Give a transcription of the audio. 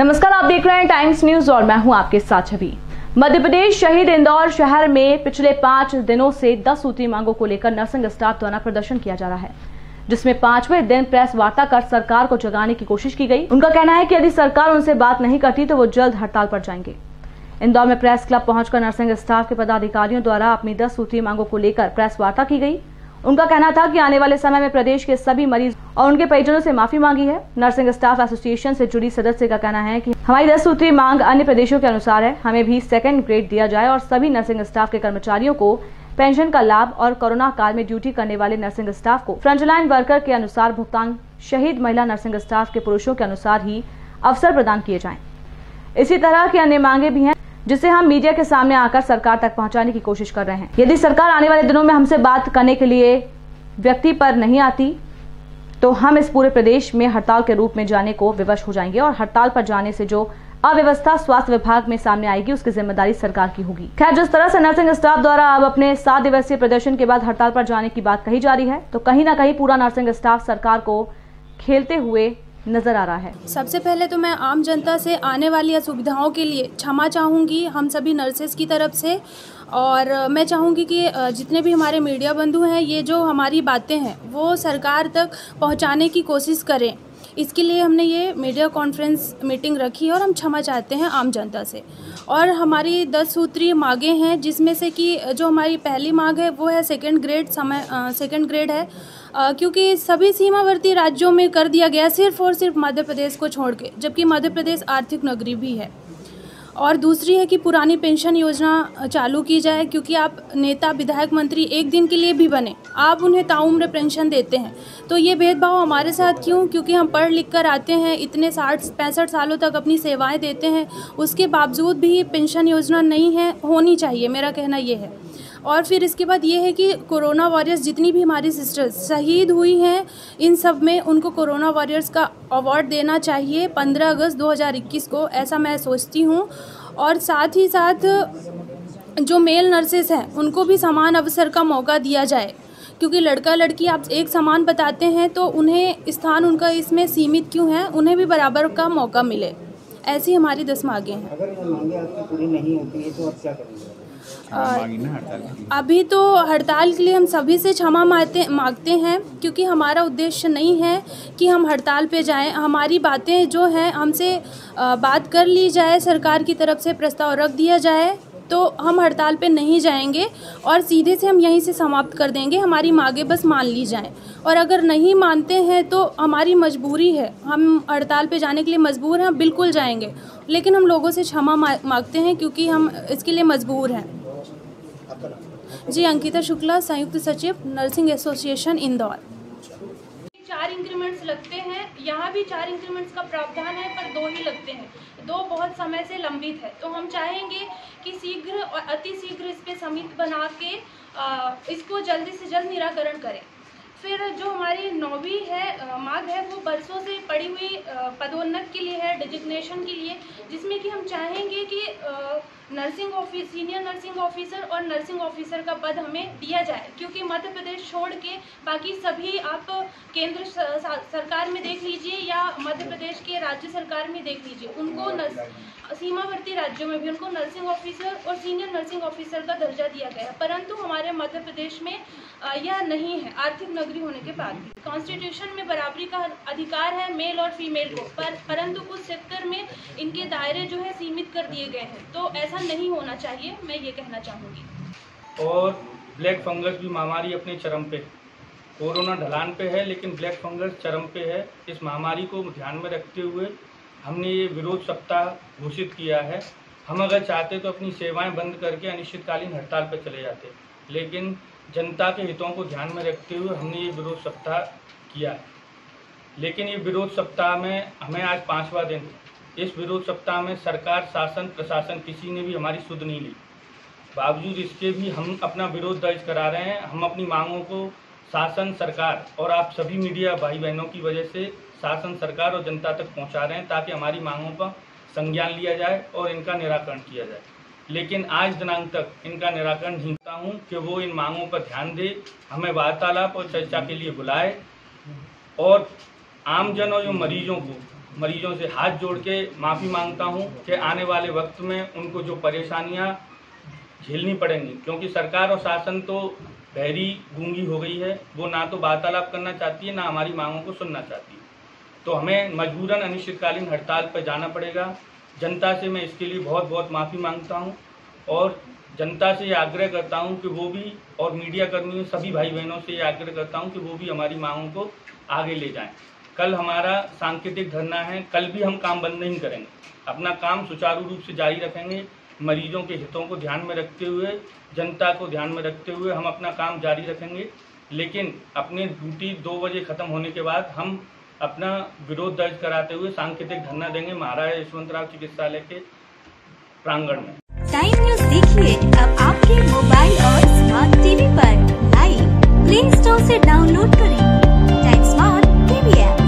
नमस्कार, आप देख रहे हैं टाइम्स न्यूज और मैं हूं आपके साथ छवि। मध्य प्रदेश शहीद इंदौर शहर में पिछले 5 दिनों से 10 सूत्री मांगों को लेकर नर्सिंग स्टाफ द्वारा प्रदर्शन किया जा रहा है, जिसमें 5वें दिन प्रेस वार्ता कर सरकार को जगाने की कोशिश की गई। उनका कहना है कि यदि सरकार उनसे बात नहीं करती तो वो जल्द हड़ताल पर जाएंगे। इंदौर में प्रेस क्लब पहुंचकर नर्सिंग स्टाफ के पदाधिकारियों द्वारा अपनी 10 सूत्री मांगों को लेकर प्रेस वार्ता की गई। उनका कहना था कि आने वाले समय में प्रदेश के सभी मरीज और उनके परिजनों से माफी मांगी है। नर्सिंग स्टाफ एसोसिएशन से जुड़ी सदस्य का कहना है कि हमारी 10 सूत्री मांग अन्य प्रदेशों के अनुसार है, हमें भी 2nd ग्रेड दिया जाए और सभी नर्सिंग स्टाफ के कर्मचारियों को पेंशन का लाभ और कोरोना काल में ड्यूटी करने वाले नर्सिंग स्टाफ को फ्रंटलाइन वर्कर के अनुसार भुगतान, शहीद महिला नर्सिंग स्टाफ के पुरुषों के अनुसार ही अवसर प्रदान किए जाएं। इसी तरह की अन्य मांगे भी हैं जिसे हम मीडिया के सामने आकर सरकार तक पहुंचाने की कोशिश कर रहे हैं। यदि सरकार आने वाले दिनों में हमसे बात करने के लिए व्यक्ति पर नहीं आती तो हम इस पूरे प्रदेश में हड़ताल के रूप में जाने को विवश हो जाएंगे और हड़ताल पर जाने से जो अव्यवस्था स्वास्थ्य विभाग में सामने आएगी उसकी जिम्मेदारी सरकार की होगी। खैर, जिस तरह से नर्सिंग स्टाफ द्वारा अब अपने 7 दिवसीय प्रदर्शन के बाद हड़ताल पर जाने की बात कही जा रही है, तो कहीं ना कहीं पूरा नर्सिंग स्टाफ सरकार को खेलते हुए नजर आ रहा है। सबसे पहले तो मैं आम जनता से आने वाली असुविधाओं के लिए क्षमा चाहूँगी हम सभी नर्सेज की तरफ से, और मैं चाहूँगी कि जितने भी हमारे मीडिया बंधु हैं ये जो हमारी बातें हैं वो सरकार तक पहुँचाने की कोशिश करें। इसके लिए हमने ये मीडिया कॉन्फ्रेंस मीटिंग रखी और हम क्षमा चाहते हैं आम जनता से। और हमारी 10 सूत्रीय मांगें हैं, जिसमें से कि जो हमारी पहली मांग है वो है 2nd ग्रेड है, क्योंकि सभी सीमावर्ती राज्यों में कर दिया गया सिर्फ और सिर्फ मध्य प्रदेश को छोड़ के, जबकि मध्य प्रदेश आर्थिक नगरी भी है। और दूसरी है कि पुरानी पेंशन योजना चालू की जाए, क्योंकि आप नेता विधायक मंत्री एक दिन के लिए भी बने, आप उन्हें ताउम्र पेंशन देते हैं, तो ये भेदभाव हमारे साथ क्यों? क्योंकि हम पढ़ लिख कर आते हैं, इतने 60-65 सालों तक अपनी सेवाएं देते हैं, उसके बावजूद भी पेंशन योजना नहीं है, होनी चाहिए, मेरा कहना ये है। और फिर इसके बाद ये है कि कोरोना वॉरियर्स जितनी भी हमारी सिस्टर्स शहीद हुई हैं, इन सब में उनको कोरोना वॉरियर्स का अवार्ड देना चाहिए 15 अगस्त 2021 को, ऐसा मैं सोचती हूँ। और साथ ही साथ जो मेल नर्सेस हैं उनको भी समान अवसर का मौका दिया जाए, क्योंकि लड़का लड़की आप एक समान बताते हैं तो उन्हें स्थान उनका इसमें सीमित क्यों है, उन्हें भी बराबर का मौका मिले। ऐसी हमारी 10 मांगें हैं। अगर ये मांगे आपकी पूरी नहीं होती है तो आप क्या करेंगे? अभी तो हड़ताल के लिए हम सभी से क्षमा मांगते हैं, क्योंकि हमारा उद्देश्य नहीं है कि हम हड़ताल पे जाएं। हमारी बातें जो हैं हमसे बात कर ली जाए, सरकार की तरफ से प्रस्ताव रख दिया जाए तो हम हड़ताल पे नहीं जाएंगे और सीधे से हम यहीं से समाप्त कर देंगे। हमारी मांगें बस मान ली जाएं, और अगर नहीं मानते हैं तो हमारी मजबूरी है, हम हड़ताल पे जाने के लिए मजबूर हैं, बिल्कुल जाएंगे, लेकिन हम लोगों से क्षमा मांगते हैं क्योंकि हम इसके लिए मजबूर हैं। जी, अंकिता शुक्ला, संयुक्त सचिव नर्सिंग एसोसिएशन इंदौर। 4 इंक्रीमेंट्स लगते हैं, यहाँ भी 4 इंक्रीमेंट्स का प्रावधान है, पर 2 ही लगते हैं, 2 बहुत समय से लंबित है। तो हम चाहेंगे कि शीघ्र और अति शीघ्र इस पे समिति बना के इसको जल्दी से जल्द निराकरण करें। फिर जो हमारी 9वीं मांग है वो बरसों से पड़ी हुई पदोन्नत के लिए है, डिजिग्नेशन के लिए, जिसमें कि हम चाहेंगे कि सीनियर नर्सिंग ऑफिसर और नर्सिंग ऑफिसर का पद हमें दिया जाए, क्योंकि मध्य प्रदेश छोड़ के बाकी सभी आप केंद्र सरकार में देख लीजिए या मध्य प्रदेश के राज्य सरकार में देख लीजिए, उनको सीमावर्ती राज्यों में भी उनको नर्सिंग ऑफिसर और सीनियर नर्सिंग ऑफिसर का दर्जा दिया गया, परंतु हमारे मध्य प्रदेश में यह नहीं है, आर्थिक नगरी होने के बाद भी। कॉन्स्टिट्यूशन में बराबरी का अधिकार है मेल और फीमेल को, परंतु कुछ सेक्टर में इनके दायरे जो है सीमित कर दिए गए हैं, तो ऐसा नहीं होना चाहिए, मैं ये कहना चाहूँगी। और ब्लैक फंगस भी महामारी अपने चरम पे, कोरोना ढलान पे है लेकिन ब्लैक फंगस चरम पे है। इस महामारी को ध्यान में रखते हुए हमने ये विरोध सप्ताह घोषित किया है। हम अगर चाहते तो अपनी सेवाएं बंद करके अनिश्चितकालीन हड़ताल पर चले जाते, लेकिन जनता के हितों को ध्यान में रखते हुए हमने ये विरोध सप्ताह किया है। लेकिन ये विरोध सप्ताह में हमें आज 5वां दिन, इस विरोध सप्ताह में सरकार, शासन, प्रशासन किसी ने भी हमारी सुध नहीं ली। बावजूद इसके भी हम अपना विरोध दर्ज करा रहे हैं। हम अपनी मांगों को शासन, सरकार और आप सभी मीडिया भाई बहनों की वजह से शासन, सरकार और जनता तक पहुंचा रहे हैं, ताकि हमारी मांगों का संज्ञान लिया जाए और इनका निराकरण किया जाए। लेकिन आज दिनांक तक इनका निराकरण नहीं होता हूँ कि वो इन मांगों पर ध्यान दे, हमें वार्तालाप और चर्चा के लिए बुलाए और आमजन और जो मरीजों को मरीजों से हाथ जोड़ के माफ़ी मांगता हूं कि आने वाले वक्त में उनको जो परेशानियां झेलनी पड़ेंगी, क्योंकि सरकार और शासन तो बहरी गूंगी हो गई है। वो ना तो वार्तालाप करना चाहती है, ना हमारी मांगों को सुनना चाहती है। तो हमें मजबूरन अनिश्चितकालीन हड़ताल पर जाना पड़ेगा। जनता से मैं इसके लिए बहुत बहुत माफ़ी मांगता हूं और जनता से ये आग्रह करता हूं कि वो भी, और मीडिया कर्मियों सभी भाई बहनों से ये आग्रह करता हूं कि वो भी हमारी मांगों को आगे ले जाएं। कल हमारा सांकेतिक धरना है, कल भी हम काम बंद नहीं करेंगे, अपना काम सुचारू रूप से जारी रखेंगे। मरीजों के हितों को ध्यान में रखते हुए, जनता को ध्यान में रखते हुए हम अपना काम जारी रखेंगे। लेकिन अपनी ड्यूटी 2 बजे खत्म होने के बाद हम अपना विरोध दर्ज कराते हुए सांकेतिक धरना देंगे महाराजा यशवंतराव चिकित्सालय के प्रांगण में। टाइम न्यूज देखिए अब आपके मोबाइल और स्मार्ट टीवी पर। लाइव प्ले स्टोर से डाउनलोड करें टाइम स्मार्ट टीवी ऐप।